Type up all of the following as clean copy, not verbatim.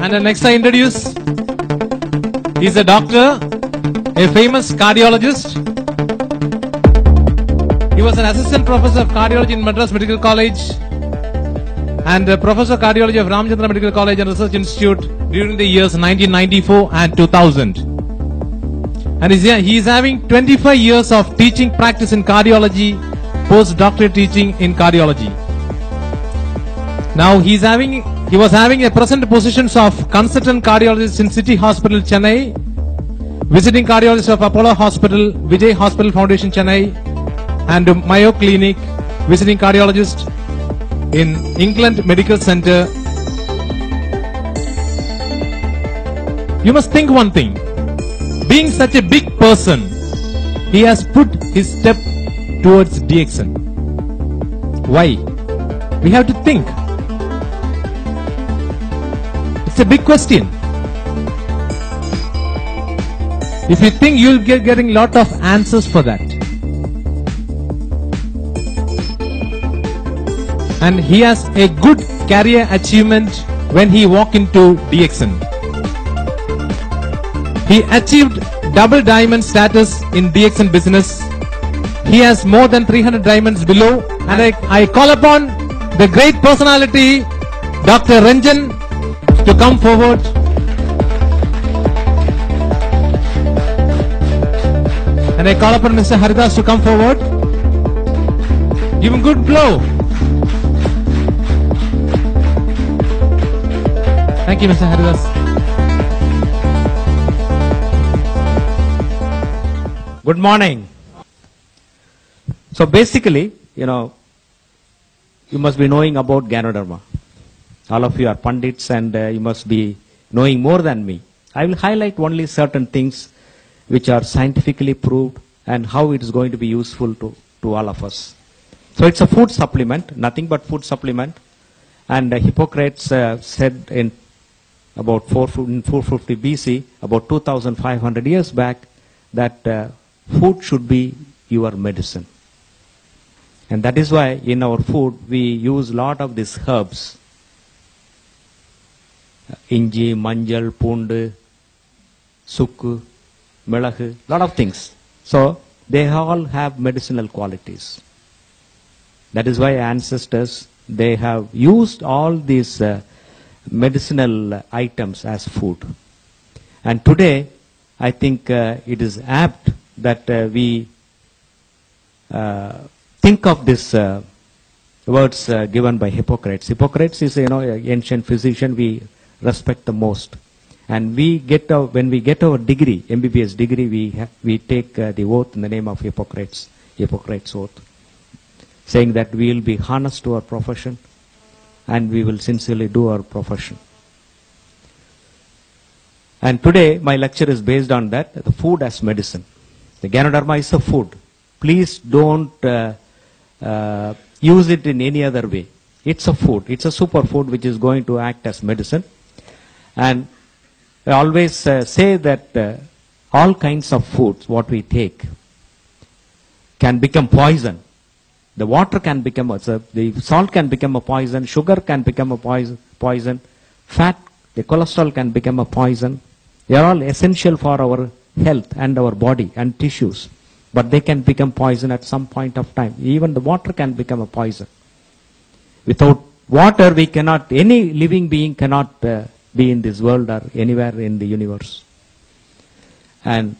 And next I introduce, he's a doctor, a famous cardiologist. He was an assistant professor of cardiology in Madras Medical College and professor of cardiology of Ramchandra Medical College and Research Institute during the years 1994 and 2000. And he is having 25 years of teaching practice in cardiology, postdoctorate teaching in cardiology. Now he was having a present positions of consultant cardiologist in City Hospital, Chennai, visiting cardiologist of Apollo Hospital, Vijay Hospital Foundation, Chennai, and Mayo Clinic, visiting cardiologist in England Medical Center. You must think one thing. Being such a big person, he has put his step towards Dxn. Why? We have to think. It's a big question. If you think, you'll getting a lot of answers for that. And he has a good career achievement when he walked into Dxn. He achieved double diamond status in Dxn business. He has more than 300 diamonds below. And I call upon the great personality, Dr. Ranjan, to come forward. And I call upon Mr. Haridas to come forward. Give him a good blow. Thank you, Mr. Haridas. Good morning. So basically, you must be knowing about Ganoderma. All of you are pundits and you must be knowing more than me. I will highlight only certain things which are scientifically proved and how it is going to be useful to all of us. So it's a food supplement, nothing but food supplement. And Hippocrates said in about 450 BC, about 2,500 years back, that food should be your medicine. And that is why in our food we use a lot of these herbs. Inji, manjal, pundu, sukku, melagu, lot of things. So they all have medicinal qualities. That is why ancestors, they have used all these medicinal items as food. And today, I think it is apt that we think of these words given by Hippocrates. Hippocrates is, an ancient physician we respect the most. And when we get our degree, MBBS degree, we take the oath in the name of Hippocrates, Hippocrates oath, saying that we will be honest to our profession and we will sincerely do our profession. And today my lecture is based on that, the food as medicine. The Ganoderma is a food. Please don't use it in any other way. It's a food. It's a superfood which is going to act as medicine. And I always say that all kinds of foods, what we take, can become poison. The water can become, the salt can become a poison, sugar can become a poison, fat, the cholesterol can become a poison. They are all essential for our health and our body and tissues. But they can become poison at some point of time. Even the water can become a poison. Without water, we cannot, any living being cannot be in this world or anywhere in the universe. And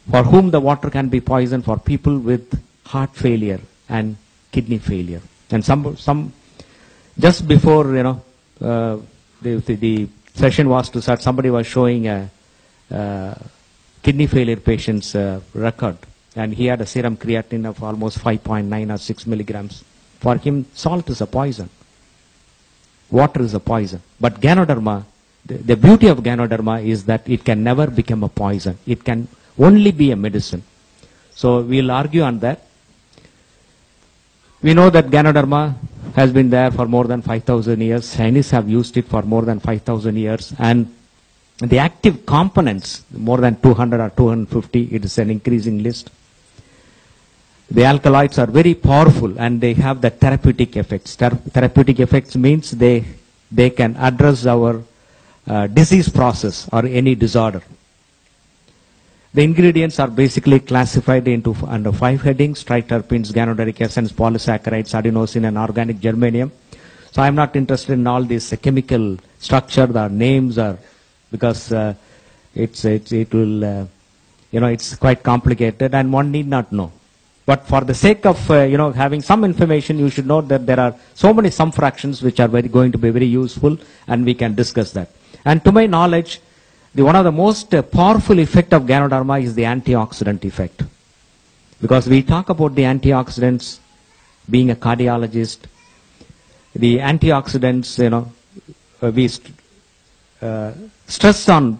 for whom the water can be poison, for people with heart failure and kidney failure. And some just before, the session was to start, somebody was showing a kidney failure patient's record. And he had a serum creatinine of almost 5.9 or 6 milligrams. For him, salt is a poison. Water is a poison. But Ganoderma, the beauty of Ganoderma is that it can never become a poison. It can only be a medicine. So we'll argue on that. We know that Ganoderma has been there for more than 5,000 years. Chinese have used it for more than 5,000 years. And the active components, more than 200 or 250, it is an increasing list. The alkaloids are very powerful and they have the therapeutic effects. Therapeutic effects means they can address our disease process or any disorder. The ingredients are basically classified into under 5 headings: triterpenes, ganoderic essence, polysaccharides, adenosine, and organic germanium. So I'm not interested in all this chemical structure, the names are, because it will, it's quite complicated and one need not know. But for the sake of, having some information, you should know that there are so many sum fractions which are going to be very useful, and we can discuss that. And to my knowledge, one of the most powerful effect of Ganoderma is the antioxidant effect. Because we talk about the antioxidants, being a cardiologist, the antioxidants, we stress on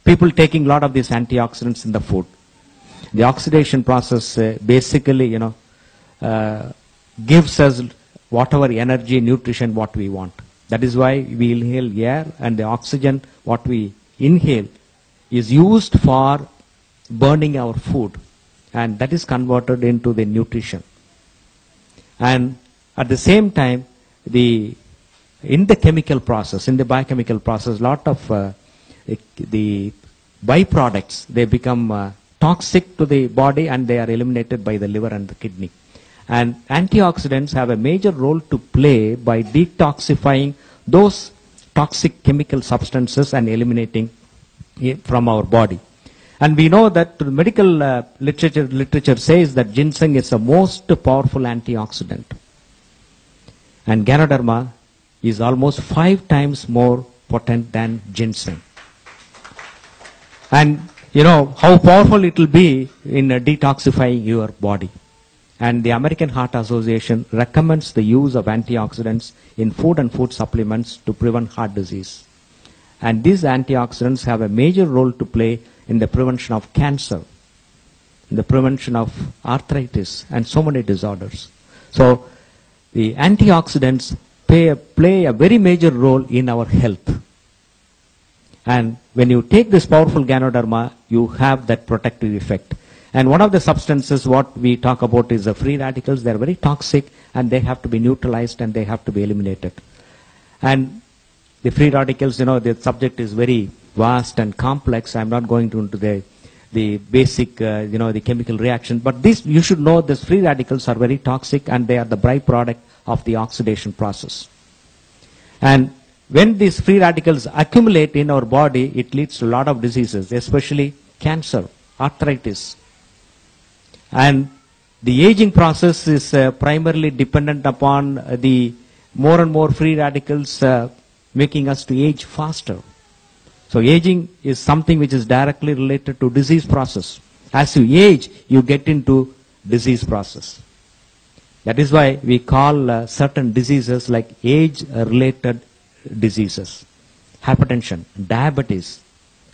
people taking a lot of these antioxidants in the food. The oxidation process basically, gives us whatever energy, nutrition, what we want. That is why we inhale air, and the oxygen, what we inhale, is used for burning our food, and that is converted into the nutrition. And at the same time, in the chemical process, in the biochemical process, lot of the byproducts, they become toxic to the body, and they are eliminated by the liver and the kidney. And antioxidants have a major role to play by detoxifying those toxic chemical substances and eliminating it from our body. And we know that the medical literature says that ginseng is the most powerful antioxidant. And Ganoderma is almost 5 times more potent than ginseng. And how powerful it will be in detoxifying your body. And the American Heart Association recommends the use of antioxidants in food and food supplements to prevent heart disease. And these antioxidants have a major role to play in the prevention of cancer, in the prevention of arthritis, and so many disorders. So the antioxidants play a very major role in our health. And when you take this powerful Ganoderma, you have that protective effect. And one of the substances what we talk about is the free radicals. They are very toxic, and they have to be neutralized, and they have to be eliminated. And the free radicals, the subject is very vast and complex. I'm not going into the basic, the chemical reaction. But this, you should know, these free radicals are very toxic, and they are the byproduct of the oxidation process. And when these free radicals accumulate in our body, it leads to a lot of diseases, especially cancer, arthritis. And the aging process is primarily dependent upon the more and more free radicals making us to age faster. So aging is something which is directly related to disease process. As you age, you get into disease process. That is why we call certain diseases like age-related diseases. Hypertension, diabetes,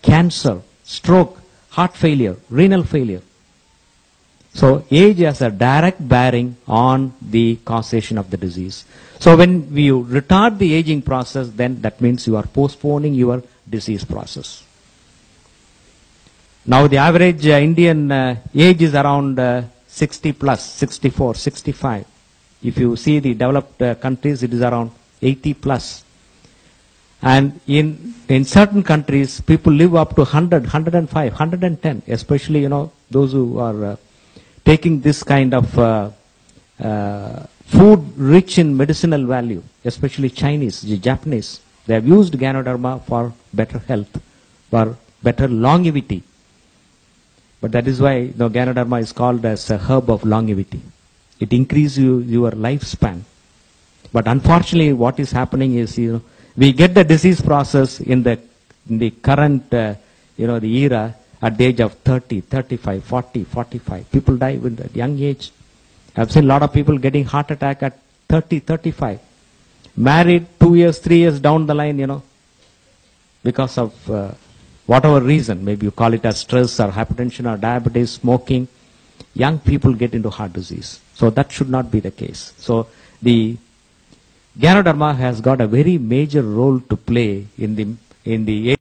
cancer, stroke, heart failure, renal failure. So age has a direct bearing on the causation of the disease. So when you retard the aging process, then that means you are postponing your disease process. Now the average Indian age is around 60 plus, 64, 65. If you see the developed countries, it is around 80 plus. And in certain countries, people live up to 100, 105, 110, especially, those who are taking this kind of food rich in medicinal value, especially Chinese, the Japanese. They have used Ganoderma for better health, for better longevity. But that is why Ganoderma is called as a herb of longevity. It increases your lifespan. But unfortunately, what is happening is, we get the disease process in the current, the era at the age of 30, 35, 40, 45. People die with a young age. I've seen a lot of people getting heart attack at 30, 35. Married 2 years, 3 years down the line, because of whatever reason. Maybe you call it as stress or hypertension or diabetes, smoking. Young people get into heart disease. So that should not be the case. So the Ganoderma has got a very major role to play in the